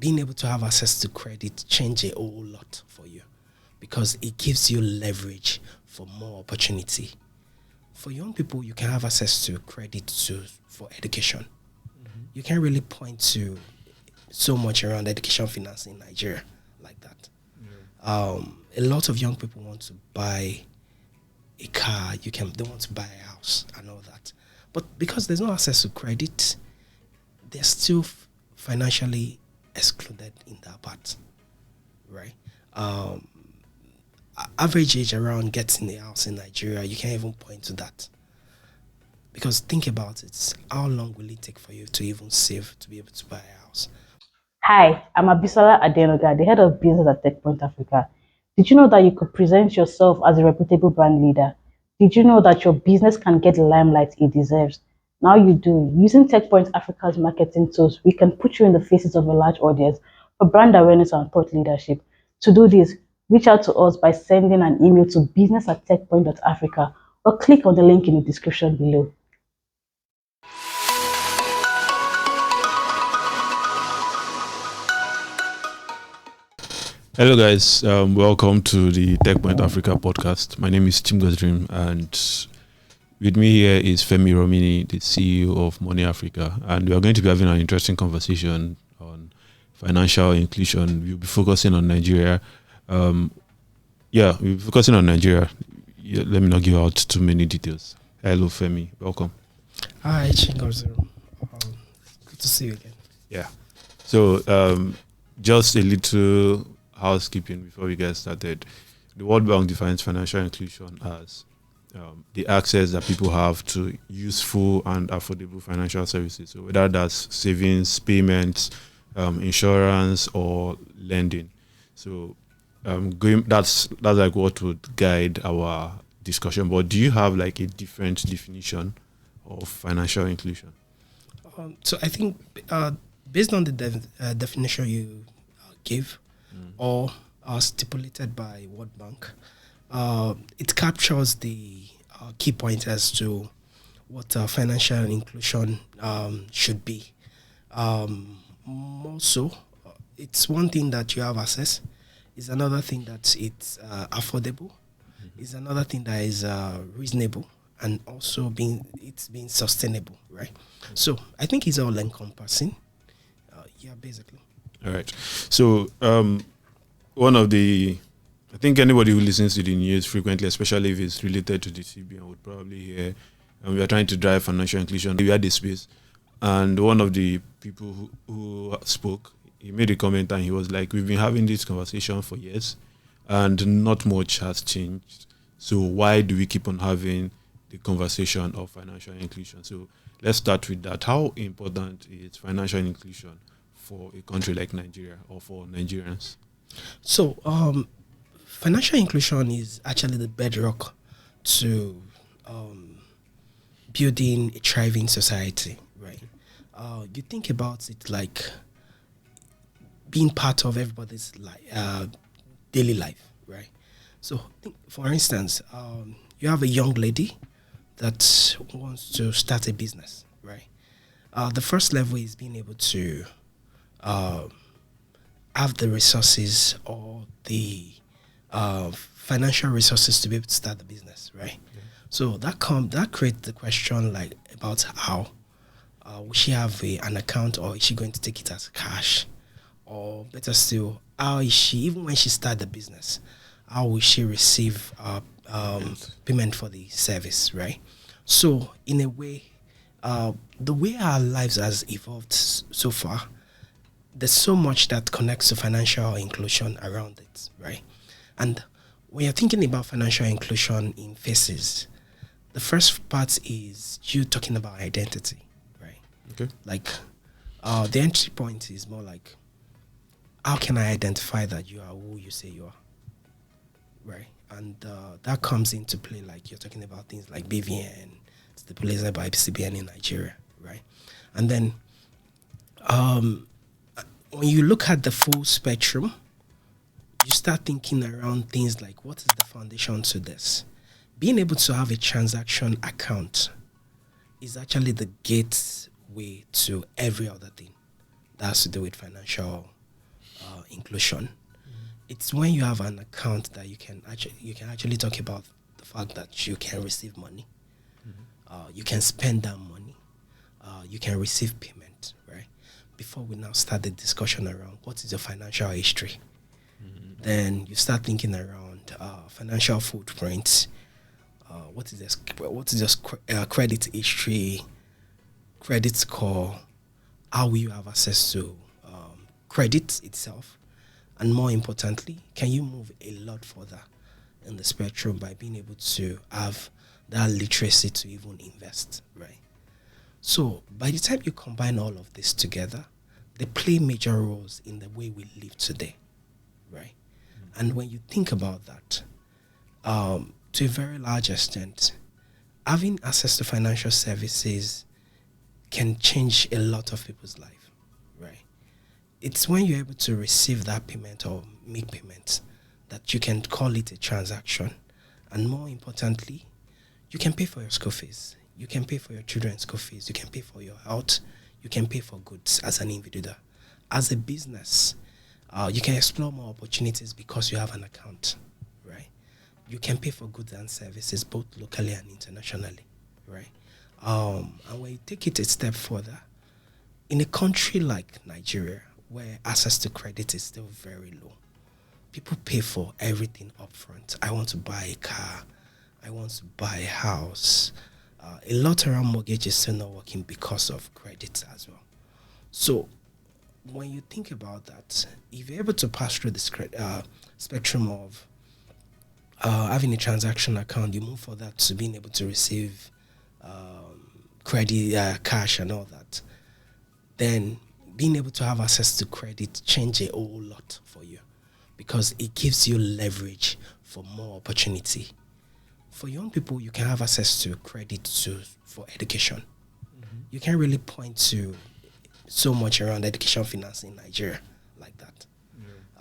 being able to have access to credit change a whole lot for you because it gives you leverage for more opportunity. For young people, you can have access to credit for education. You can't really point to so much around education finance in Nigeria like that. A lot of young people want to buy a car. They want to buy a house and all that. But because there's no access to credit, they're still financially excluded in that part, right? Average age around getting a house in Nigeria, you can't even point to that. Because think about it, how long will it take for you to even save to be able to buy a house? Hi, I'm Abisola Adenoga, the head of business at Techpoint Africa. Did you know that you could present yourself as a reputable brand leader? Did you know that your business can get the limelight it deserves? Now you do. Using Techpoint Africa's marketing tools, we can put you in the faces of a large audience for brand awareness and thought leadership. To do this, reach out to us by sending an email to business@techpoint.africa or click on the link in the description below. Hello guys, welcome to the Techpoint Africa Podcast. My name is Chimgozirim and with me here is Femi Iromini, the CEO of Moni Africa, and we are going to be having an interesting conversation on financial inclusion. We'll be focusing on Nigeria. We'll be focusing on Nigeria. Let me not give out too many details. Hello Femi, welcome. Hi, Chimgozirim. Good to see you again. Yeah. So just a little housekeeping before we get started. The World Bank defines financial inclusion as the access that people have to useful and affordable financial services. So whether that's savings, payments, insurance, or lending. So that's like what would guide our discussion. But do you have like a different definition of financial inclusion? So I think based on the definition you gave, or stipulated by World Bank, it captures the key points as to what financial inclusion should be. More so, it's one thing that you have access, it's another thing that it's affordable, it's another thing that is reasonable, and also being sustainable, right? So I think it's all encompassing. Basically. All right. So I think anybody who listens to the news frequently, especially if it's related to the CBN, would probably hear, we are trying to drive financial inclusion. We had this space, and one of the people who spoke, he made a comment and he was like, we've been having this conversation for years and not much has changed. So why do we keep on having the conversation of financial inclusion? So let's start with that. How important is financial inclusion for a country like Nigeria or for Nigerians? So, financial inclusion is actually the bedrock to building a thriving society, right? You think about it like being part of everybody's daily life, right? So, for instance, you have a young lady that wants to start a business, right? The first level is being able to have the resources or the financial resources to be able to start the business, right? Yeah. So that creates the question like about how will she have an account, or is she going to take it as cash, or better still, how is she, even when she starts the business, how will she receive payment for the service, right? So in a way, the way our lives has evolved so far, there's so much that connects to financial inclusion around it, right? And when you're thinking about financial inclusion in phases, the first part is you talking about identity, right? Okay. Like, the entry point is more like, how can I identify that you are who you say you are, right? And that comes into play, like you're talking about things like BVN, stipulated by CBN in Nigeria, right? And then, when you look at the full spectrum, you start thinking around things like, what is the foundation to this? Being able to have a transaction account is actually the gateway to every other thing that has to do with financial inclusion. It's when you have an account that you can actually talk about the fact that you can receive money, you can spend that money, you can receive payment, right? Before we now start the discussion around what is your financial history, then you start thinking around financial footprints. What is your credit history, credit score? How will you have access to credit itself? And more importantly, can you move a lot further in the spectrum by being able to have that literacy to even invest, right? So by the time you combine all of this together, they play major roles in the way we live today, right? And when you think about that, to a very large extent, having access to financial services can change a lot of people's life, right? It's when you're able to receive that payment or make payments that you can call it a transaction. And more importantly, you can pay for your school fees. You can pay for your children's school fees. You can pay for your health. You can pay for goods as an individual. As a business, you can explore more opportunities because you have an account, right? You can pay for goods and services both locally and internationally, right? And when you take it a step further, in a country like Nigeria, where access to credit is still very low, people pay for everything upfront. I want to buy a car. I want to buy a house. A lot around mortgage is still not working because of credit as well. So when you think about that, if you're able to pass through the spectrum of having a transaction account, you move for that to being able to receive credit, cash and all that, then being able to have access to credit change a whole lot for you because it gives you leverage for more opportunity. For young people, you can have access to credit for education. You can't really point to so much around education finance in Nigeria like that.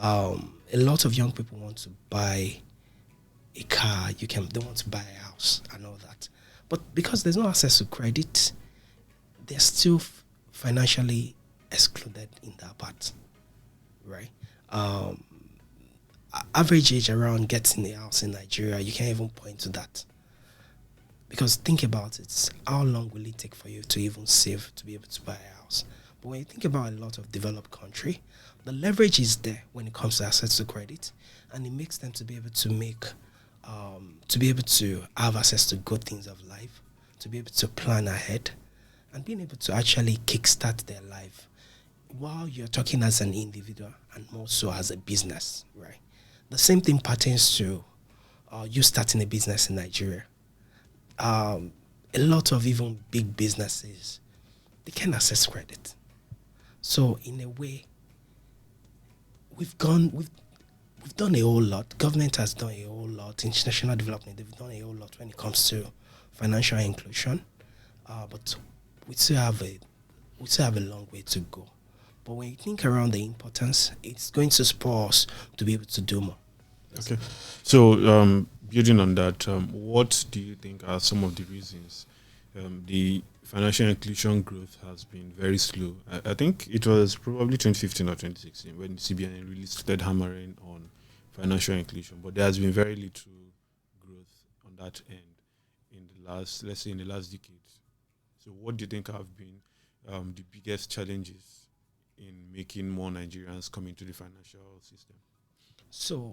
A lot of young people want to buy a car. They want to buy a house and all that. But because there's no access to credit, they're still financially excluded in that part, right? Average age around getting a house in Nigeria, you can't even point to that. Because think about it, how long will it take for you to even save to be able to buy a house? But when you think about a lot of developed country, the leverage is there when it comes to access to credit, and it makes them to be able to have access to good things of life, to be able to plan ahead, and being able to actually kickstart their life while you're talking as an individual and more so as a business, right? The same thing pertains to you starting a business in Nigeria. A lot of even big businesses, they can't access credit. So in a way, we've done a whole lot. Government has done a whole lot. International development, they've done a whole lot when it comes to financial inclusion. But we still have a long way to go. But when you think around the importance, it's going to spur us to be able to do more. Okay. So, building on that, what do you think are some of the reasons the financial inclusion growth has been very slow? I think it was probably 2015 or 2016 when CBN really started hammering on financial inclusion, but there has been very little growth on that end in the last decade. So what do you think have been the biggest challenges in making more Nigerians come into the financial system? So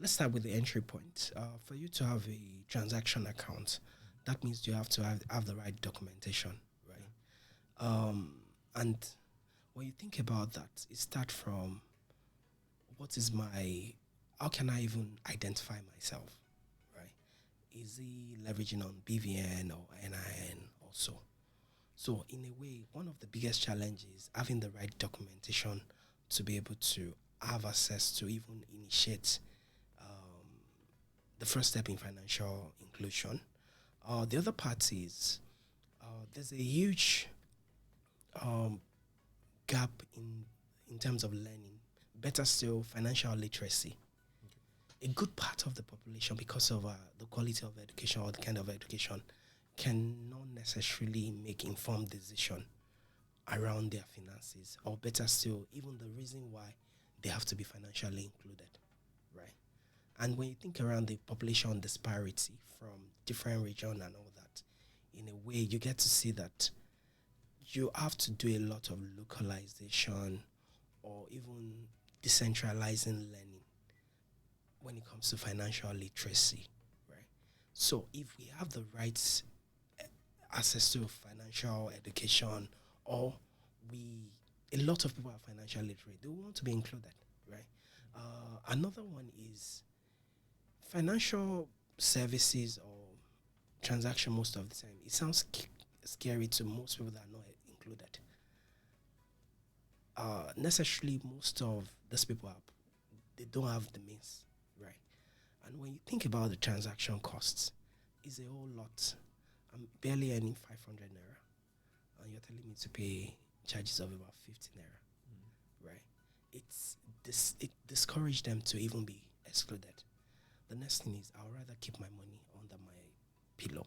let's start with the entry point. For you to have a transaction account, that means you have to have the right documentation, right? And when you think about that, it starts from how can I even identify myself, right? Is he leveraging on BVN or NIN also? So in a way, one of the biggest challenges is having the right documentation to be able to have access to even initiate the first step in financial inclusion. The other part is there's a huge gap in terms of learning. Better still, financial literacy. A good part of the population, because of the quality of education or the kind of education, cannot necessarily make informed decision around their finances. Or better still, even the reason why they have to be financially included, right? And when you think around the population disparity from different regions and all that, in a way, you get to see that you have to do a lot of localization or even decentralizing learning when it comes to financial literacy, right? So if we have the right access to financial education, or a lot of people are financially literate, they want to be included, right? Another one is financial services or transaction. Most of the time, it sounds scary to most people that are not included. Necessarily, most of these people they don't have the means, right? And when you think about the transaction costs, it's a whole lot. I'm barely earning 500 naira, and you're telling me to pay charges of about 50 naira, right? It discouraged them to even be excluded. The next thing is, I'll rather keep my money under my pillow,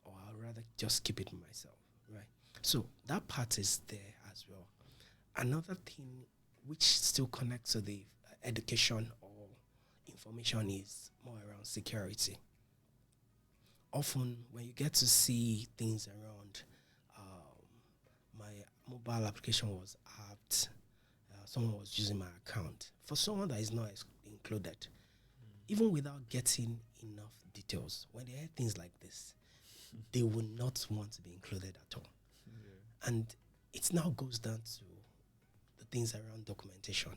or I'll rather just keep it myself, right? So that part is there as well. Another thing which still connects to the education or information is more around security. Often when you get to see things around, my mobile application was hacked, someone was using my account. For someone that is not included, even without getting enough details, when they hear things like this, they will not want to be included at all. Yeah. And it now goes down to the things around documentation.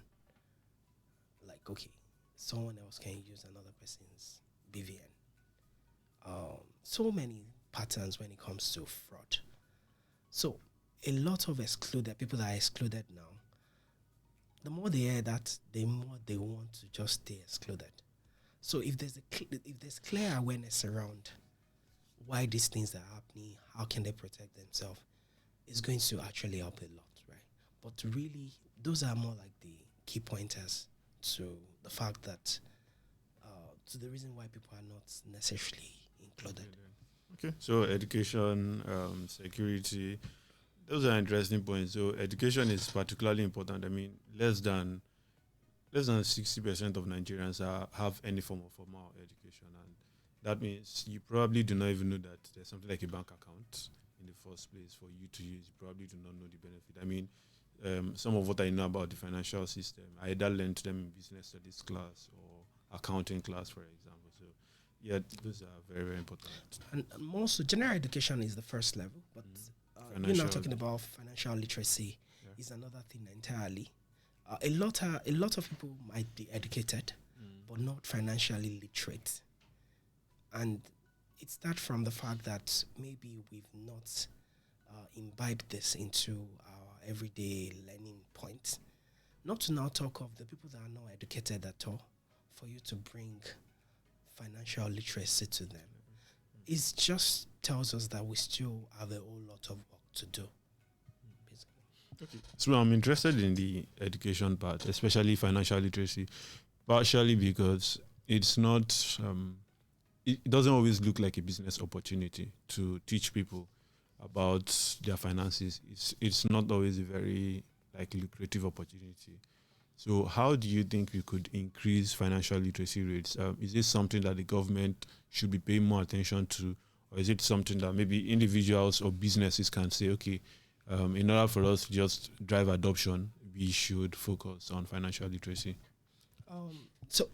Like, okay, someone else can use another person's BVN. So many patterns when it comes to fraud. So a lot of people that are excluded now, the more they hear that, the more they want to just stay excluded. So if there's clear awareness around why these things are happening, how can they protect themselves, it's going to actually help a lot, right? But really, those are more like the key pointers to the fact that, to the reason why people are not necessarily included. Okay, so education, security, those are interesting points. So education is particularly important. I mean, less than 60% of Nigerians have any form of formal education, and that means you probably do not even know that there's something like a bank account in the first place for you to use. You probably do not know the benefit. I mean, some of what I know about the financial system, I either learned them in business studies class or accounting class, for example. So, yeah, those are very, very important. And also, general education is the first level, but you're now talking about financial literacy is another thing entirely. A lot of people might be educated, but not financially literate. And it starts from the fact that maybe we've not imbibed this into our everyday learning point. Not to now talk of the people that are not educated at all, for you to bring financial literacy to them. It just tells us that we still have a whole lot of work to do, basically. Okay. So I'm interested in the education part, especially financial literacy, partially because it's not, it doesn't always look like a business opportunity to teach people about their finances. It's not always a very lucrative opportunity. So how do you think we could increase financial literacy rates? Is this something that the government should be paying more attention to, or is it something that maybe individuals or businesses can say, okay, in order for us to just drive adoption, we should focus on financial literacy? So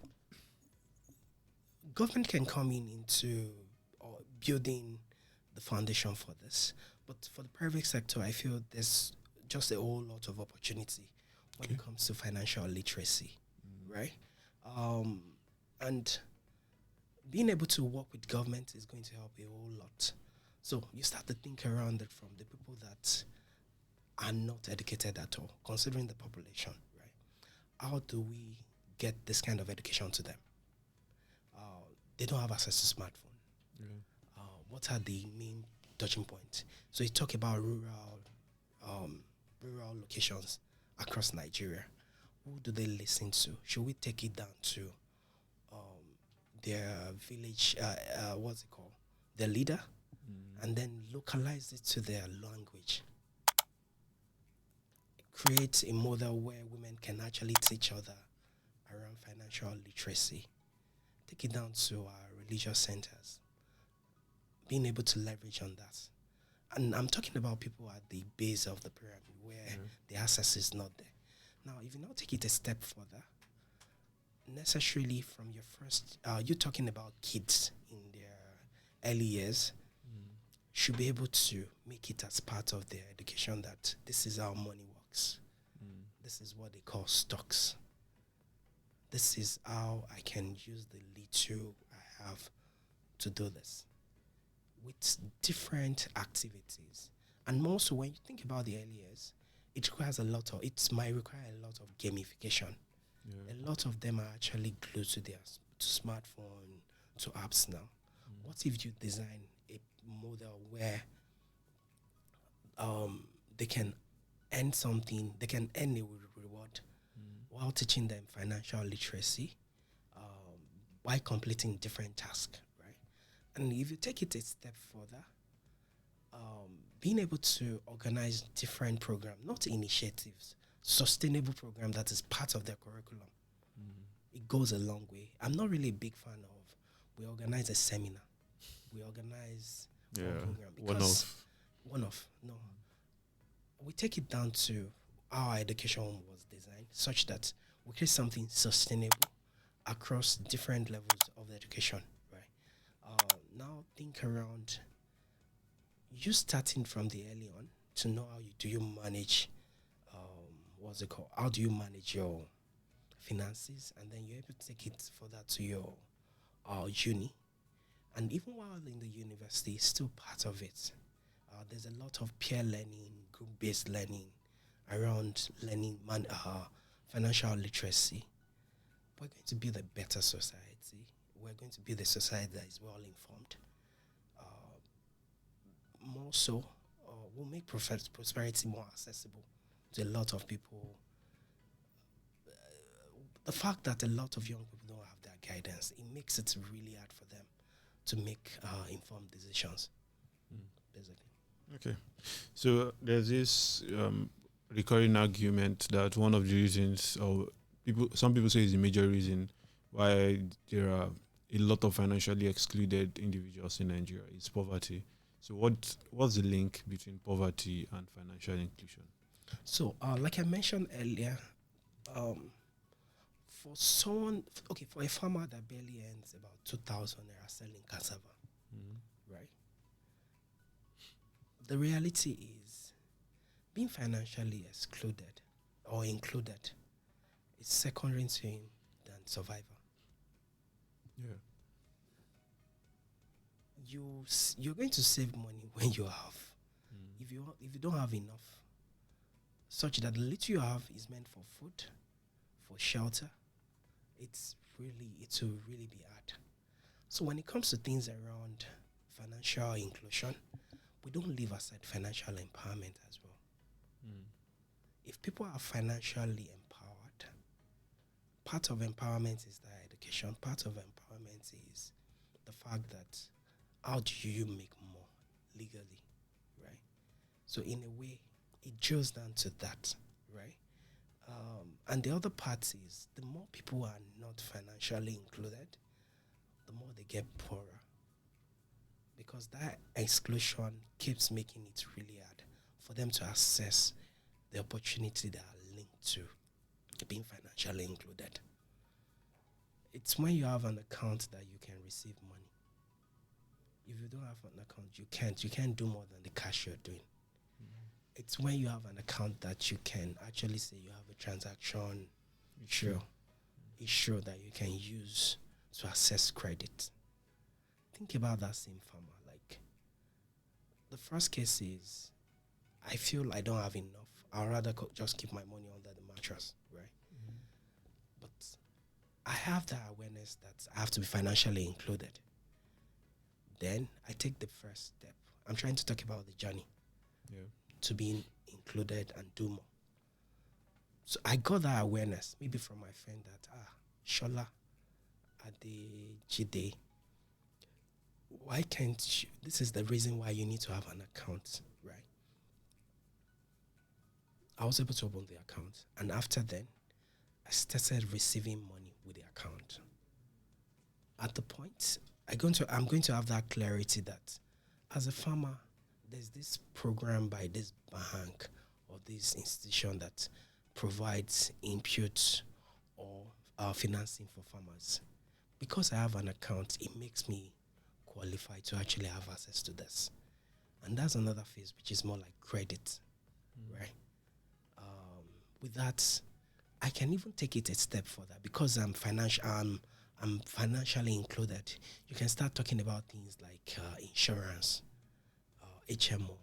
government can come into building the foundation for this, but for the private sector, I feel there's just a whole lot of opportunity when it comes to financial literacy, right? And being able to work with government is going to help a whole lot. So you start to think around it from the people that are not educated at all, considering the population, right? How do we get this kind of education to them? They don't have access to smartphone. Yeah. What are the main touching points? So you talk about rural locations across Nigeria. Who do they listen to? Should we take it down to their village, what's it called? Their leader, and then localize it to their language? create a model where women can actually teach other around financial literacy. Take it down to our religious centers, being able to leverage on that. And I'm talking about people at the base of the pyramid where the access is not there. Now, if you now take it a step further, necessarily from your first, you're talking about kids in their early years, should be able to make it as part of their education that this is how money works. This is what they call stocks. This is how I can use the little I have to do this with different activities. And also, when you think about the early years, it might require a lot of gamification. Yeah. A lot of them are actually glued to their smartphone, to apps now. What if you design a model where they can earn something, they can earn a reward while teaching them financial literacy, while completing different tasks, right? And if you take it a step further, being able to organize different programs, not initiatives, sustainable program that is part of their curriculum, it goes a long way. I'm not really a big fan of we organize a seminar, we organize one program. Because one-off, no. We take it down to how our education was designed such that we create something sustainable across different levels of education, right? Now think around you starting from the early on to know how you manage, what's it called? How do you manage your finances? And then you're able to take it further to your uni. And even while in the university, it's still part of it. There's a lot of peer learning, group-based learning around learning financial literacy. We're going to build a better society. We're going to build a society that is well-informed. More so, we'll make prosperity more accessible to a lot of people. The fact that a lot of young people don't have that guidance, it makes it really hard for them to make informed decisions, basically. Okay. So there's this recurring argument that one of the reasons, or some people say is the major reason why there are a lot of financially excluded individuals in Nigeria is poverty. So what's the link between poverty and financial inclusion? So, like I mentioned earlier, for a farmer that barely earns about 2,000 naira selling cassava, right? The reality is, being financially excluded or included is secondary to him than survival. Yeah. You're going to save money when you have. If you don't have enough, such that the little you have is meant for food, for shelter, it will really be hard. So when it comes to things around financial inclusion, we don't leave aside financial empowerment as well. If people are financially empowered, part of empowerment is their education. Part of empowerment is the fact that how do you make more legally, right? So in a way, it drills down to that, right? And the other part is the more people are not financially included, the more they get poorer. Because that exclusion keeps making it really hard for them to access the opportunity that are linked to being financially included. It's when you have an account that you can receive money. If you don't have an account, you can't do more than the cash you're doing. It's when you have an account that you can actually say you have a transaction issue that you can use to access credit. Think about that same farmer. Like, the first case is, I feel I don't have enough. I'd rather just keep my money under the mattress, right? But I have that awareness that I have to be financially included. Then I take the first step. I'm trying to talk about the journey to being included and do more. So I got that awareness, maybe from my friend that, Shola, Jide, why can't you? This is the reason why you need to have an account, right? I was able to open the account, and after then, I started receiving money with the account. At the point, I'm going to have that clarity that as a farmer, there's this program by this bank or this institution that provides input or financing for farmers. Because I have an account, it makes me qualified to actually have access to this. And that's another phase, which is more like credit, right? With that, I can even take it a step further because I'm financially included. You can start talking about things like insurance, HMO,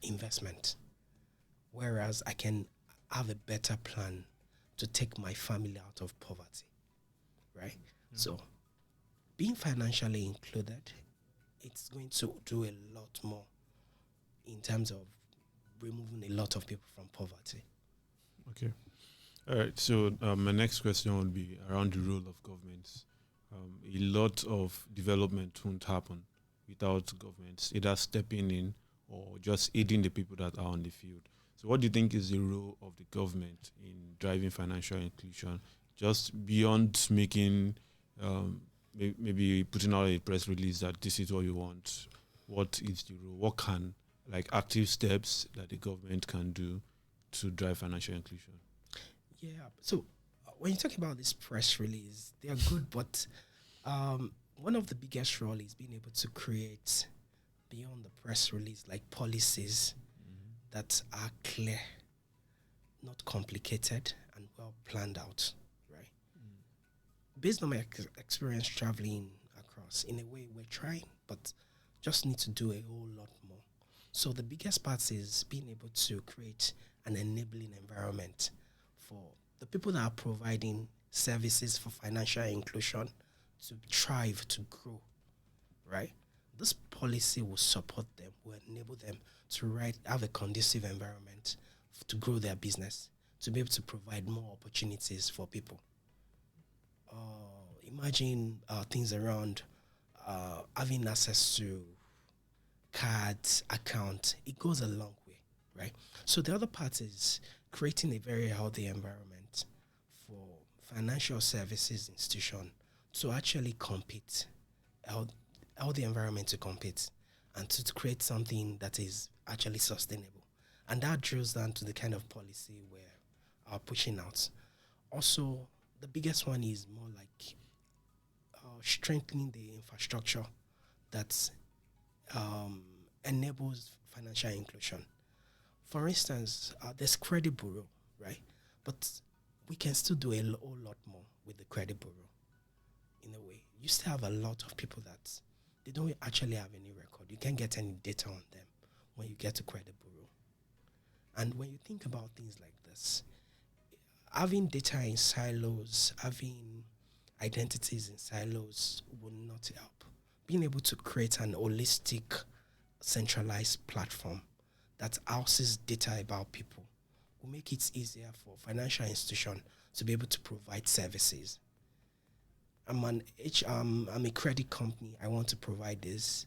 investment. Whereas I can have a better plan to take my family out of poverty, right? So being financially included, it's going to do a lot more in terms of removing a lot of people from poverty. Okay. All right. So my next question would be around the role of governments. A lot of development won't happen without governments either stepping in or just aiding the people that are on the field. So what do you think is the role of the government in driving financial inclusion, just beyond making, maybe putting out a press release that this is what you want? What is the role? What can, like, active steps that the government can do to drive financial inclusion? Yeah. So when you talk about this press release, they are good, but one of the biggest role is being able to create beyond the press release, like policies that are clear, not complicated, and well planned out, right? Based on my experience traveling across, in a way, we're trying, but just need to do a whole lot more. So the biggest part is being able to create an enabling environment for the people that are providing services for financial inclusion to thrive, to grow, right? This policy will support them, will enable them to have a conducive environment to grow their business, to be able to provide more opportunities for people. Imagine things around having access to cards, account. It goes a long way, right? So the other part is creating a very healthy environment for financial services institution to actually compete, healthy environment to compete, and to create something that is actually sustainable. And that drills down to the kind of policy we're pushing out. Also, the biggest one is more like strengthening the infrastructure that enables financial inclusion. For instance, there's credit bureau, right? But we can still do a whole lot more with the credit bureau. In a way, you still have a lot of people that they don't actually have any record. You can't get any data on them when you get to credit bureau. And when you think about things like this, having data in silos, having identities in silos will not help. Being able to create an holistic, centralized platform that houses data about people will make it easier for financial institutions to be able to provide services. I'm a credit company. I want to provide this.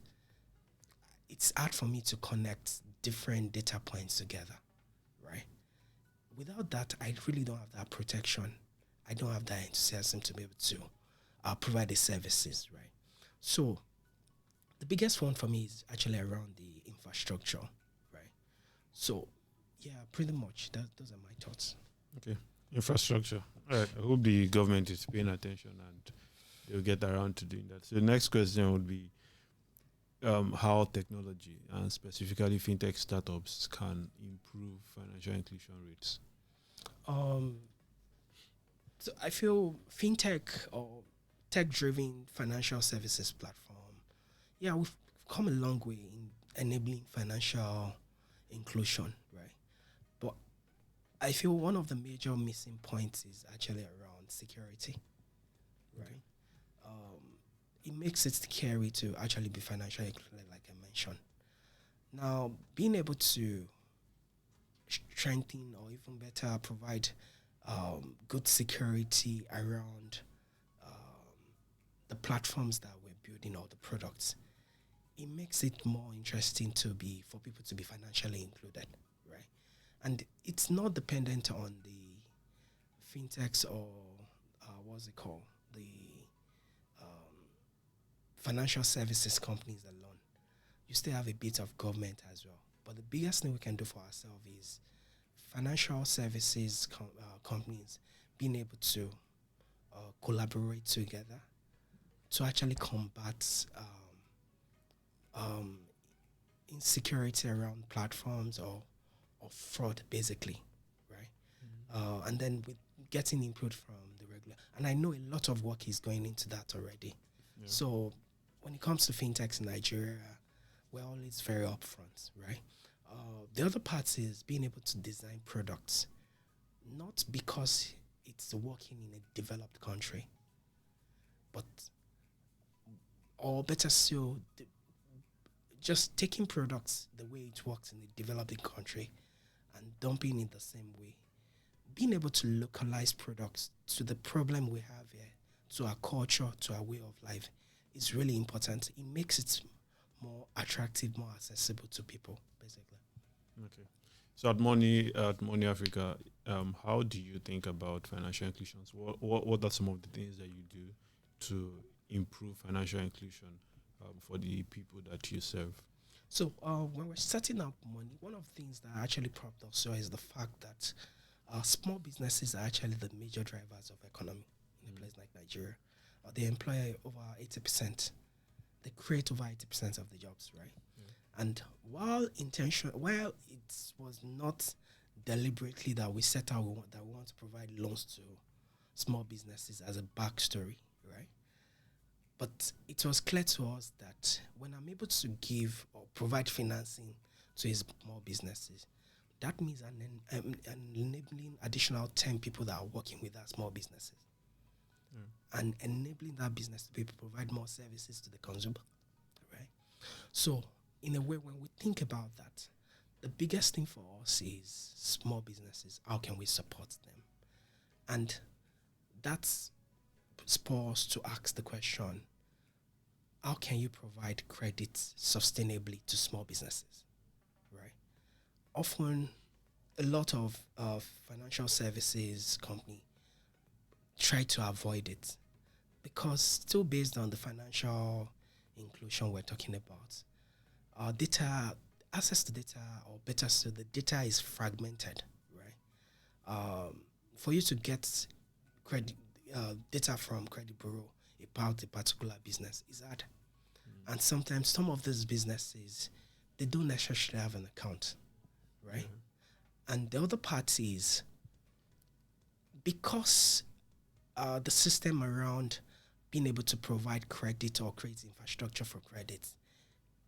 It's hard for me to connect different data points together, right? Without that, I really don't have that protection. I don't have that enthusiasm to be able to provide the services, right? So the biggest one for me is actually around the infrastructure, right? So yeah, pretty much those are my thoughts. Okay. Infrastructure. All right. I hope the government is paying attention and they'll get around to doing that. So the next question would be how technology and specifically fintech startups can improve financial inclusion rates. So I feel fintech or tech-driven financial services platform, yeah, we've come a long way in enabling financial inclusion, right? But I feel one of the major missing points is actually around security, right? It makes it scary to actually be financially included, like I mentioned. Now, being able to strengthen or even better provide good security around the platforms that we're building or the products, it makes it more interesting for people to be financially included, right? And it's not dependent on the fintechs or what's it called? The financial services companies alone. You still have a bit of government as well. But the biggest thing we can do for ourselves is financial services companies being able to collaborate together to actually combat insecurity around platforms or fraud, basically, right? And then with getting input from the regular, and I know a lot of work is going into that already. Yeah. So when it comes to fintechs in Nigeria, we're always very upfront, right? The other part is being able to design products, not because it's working in a developed country, but, or better still, just taking products the way it works in a developing country and dumping it the same way. Being able to localize products to the problem we have here, to our culture, to our way of life, is really important. It makes it more attractive, more accessible to people, basically. Okay. So at Moni Africa, how do you think about financial inclusion? What are some of the things that you do to improve financial inclusion for the people that you serve? So when we're setting up Moni, one of the things that actually propped us is the fact that small businesses are actually the major drivers of economy in a place like Nigeria. They employ over 80%. They create over 80% of the jobs, right? Yeah. And while it was not deliberately that we set out that we want to provide loans to small businesses as a backstory, right? But it was clear to us that when I'm able to give or provide financing to small businesses, that means an enabling additional 10 people that are working with our small businesses. And enabling that business to be able to provide more services to the consumer, right? So, in a way, when we think about that, the biggest thing for us is small businesses. How can we support them? And that's spurs to ask the question, how can you provide credit sustainably to small businesses, right? Often, a lot of financial services company try to avoid it because still based on the financial inclusion we're talking about, data, access to data, or better still, the data is fragmented, right? For you to get credit data from credit bureau about a particular business is hard. And sometimes some of these businesses, they don't necessarily have an account, right? And the other part is because the system around being able to provide credit or create infrastructure for credit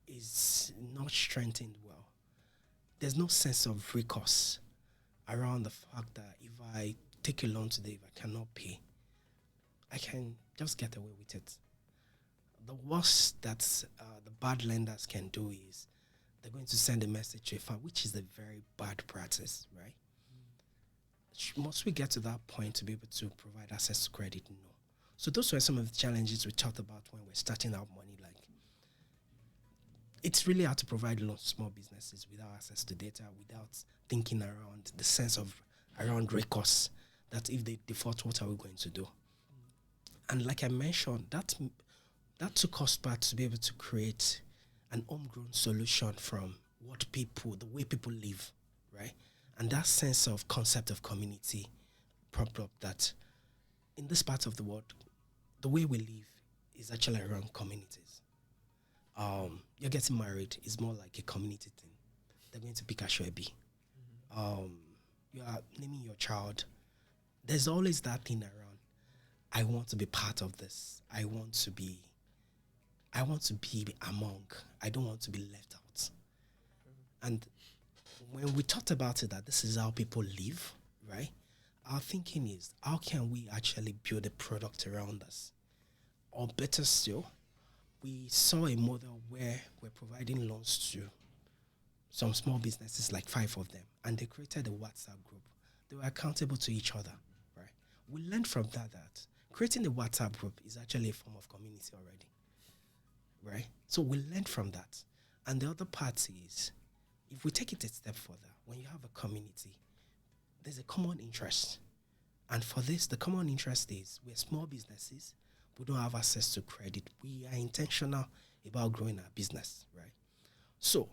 is not strengthened well. There's no sense of recourse around the fact that if I take a loan today, if I cannot pay, I can just get away with it. The worst that the bad lenders can do is they're going to send a message to a firm, which is a very bad practice, right? Must we get to that point to be able to provide access to credit? No. So those were some of the challenges we talked about when we're starting out Moni. Like, it's really hard to provide loans to small businesses without access to data, without thinking around the sense of around recourse, that if they default, what are we going to do? And like I mentioned, that took us back to be able to create an homegrown solution from the way people live, right? And that sense of concept of community propped up that in this part of the world, the way we live is actually around communities. You're getting married is more like a community thing. They're going to pick a Ashwebi. You are naming your child. There's always that thing around. I want to be part of this. I want to be among. I don't want to be left out. And when we talked about it, that this is how people live, right? Our thinking is, how can we actually build a product around us? Or better still, we saw a model where we're providing loans to some small businesses, like 5 of them, and they created a WhatsApp group. They were accountable to each other, right? We learned from that creating a WhatsApp group is actually a form of community already, right? So we learned from that. And the other part is, if we take it a step further, when you have a community, there's a common interest. And for this, the common interest is we're small businesses. We don't have access to credit. We are intentional about growing our business, right? So,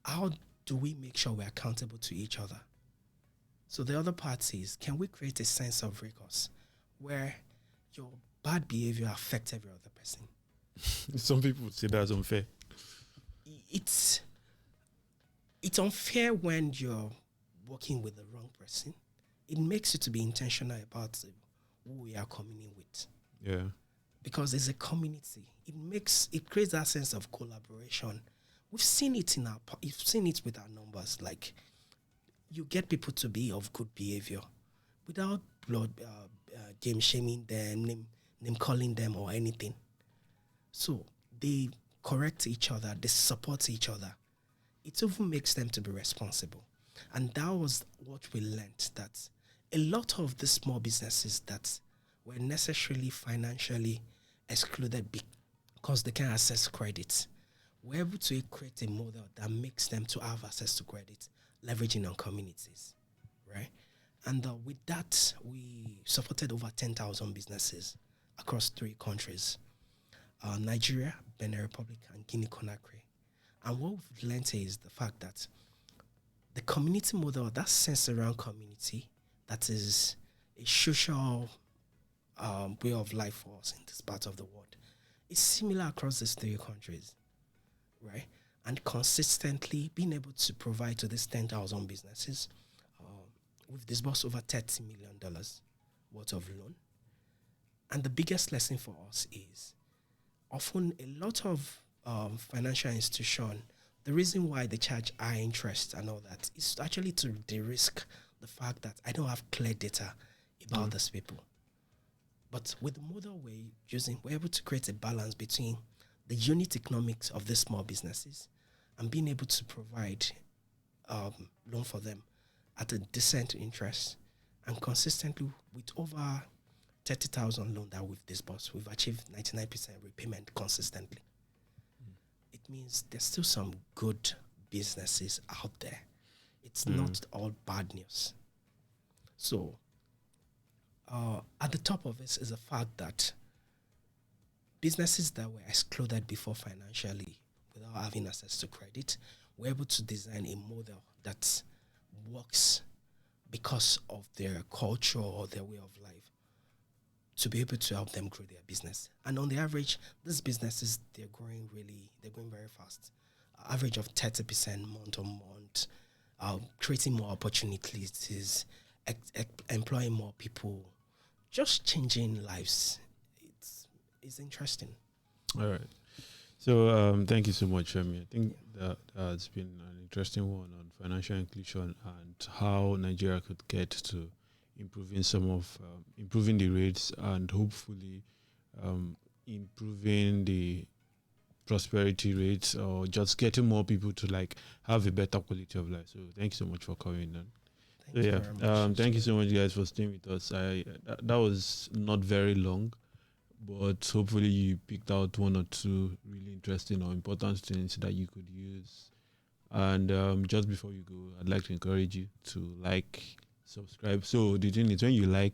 how do we make sure we're accountable to each other? So the other part is, can we create a sense of recourse where your bad behavior affects every other person? Some people would say that's unfair. It's unfair when you're working with the wrong person. It makes you to be intentional about who we are communing with. Yeah. Because there's a community. It creates that sense of collaboration. We've seen it you've seen it with our numbers. Like, you get people to be of good behavior without game shaming them, name calling them or anything. So they correct each other, they support each other. It even makes them to be responsible. And that was what we learned, that a lot of the small businesses that were necessarily financially excluded because they can't access credit, we're able to create a model that makes them to have access to credit, leveraging on communities, right? And with that, we supported over 10,000 businesses across 3 countries, Nigeria, Benin Republic, and Guinea-Conakry. And what we've learned is the fact that the community model, that sense around community, that is a social way of life for us in this part of the world, is similar across these 3 countries, right? And consistently being able to provide to these 10,000 businesses, we've disbursed over $30 million worth of loan. And the biggest lesson for us is often a lot of financial institutions, the reason why they charge high interest and all that is actually to de-risk the fact that I don't have clear data about these people. But with the model we're using, we're able to create a balance between the unit economics of these small businesses and being able to provide loan for them at a decent interest, and consistently with over 30,000 loan that we've disbursed, we've achieved 99% repayment consistently. It means there's still some good businesses out there. It's not all bad news. So at the top of this is the fact that businesses that were excluded before financially without having access to credit were able to design a model that works because of their culture or their way of life to be able to help them grow their business. And on the average, these businesses, they're growing very fast. Average of 30% month on month, creating more opportunities, employing more people, just changing lives. It's interesting. All right. So thank you so much, Femi. I think that has been an interesting one on financial inclusion and how Nigeria could get to improving the rates and hopefully improving the prosperity rates, or just getting more people to have a better quality of life. So thank you so much for coming on. Thank you very much. Thank you so much, guys, for staying with us. That was not very long, but hopefully you picked out 1 or 2 really interesting or important things that you could use. And just before you go, I'd like to encourage you to subscribe. So the thing is, when you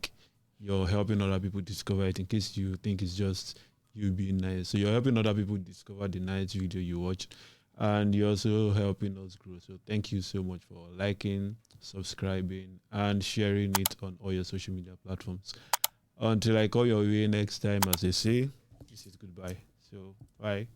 you're helping other people discover it, in case you think it's just you being nice. So you're helping other people discover the nice video you watched, and you're also helping us grow. So thank you so much for liking, subscribing, and sharing it on all your social media platforms. Until I call your way next time, as they say, this is goodbye. So bye.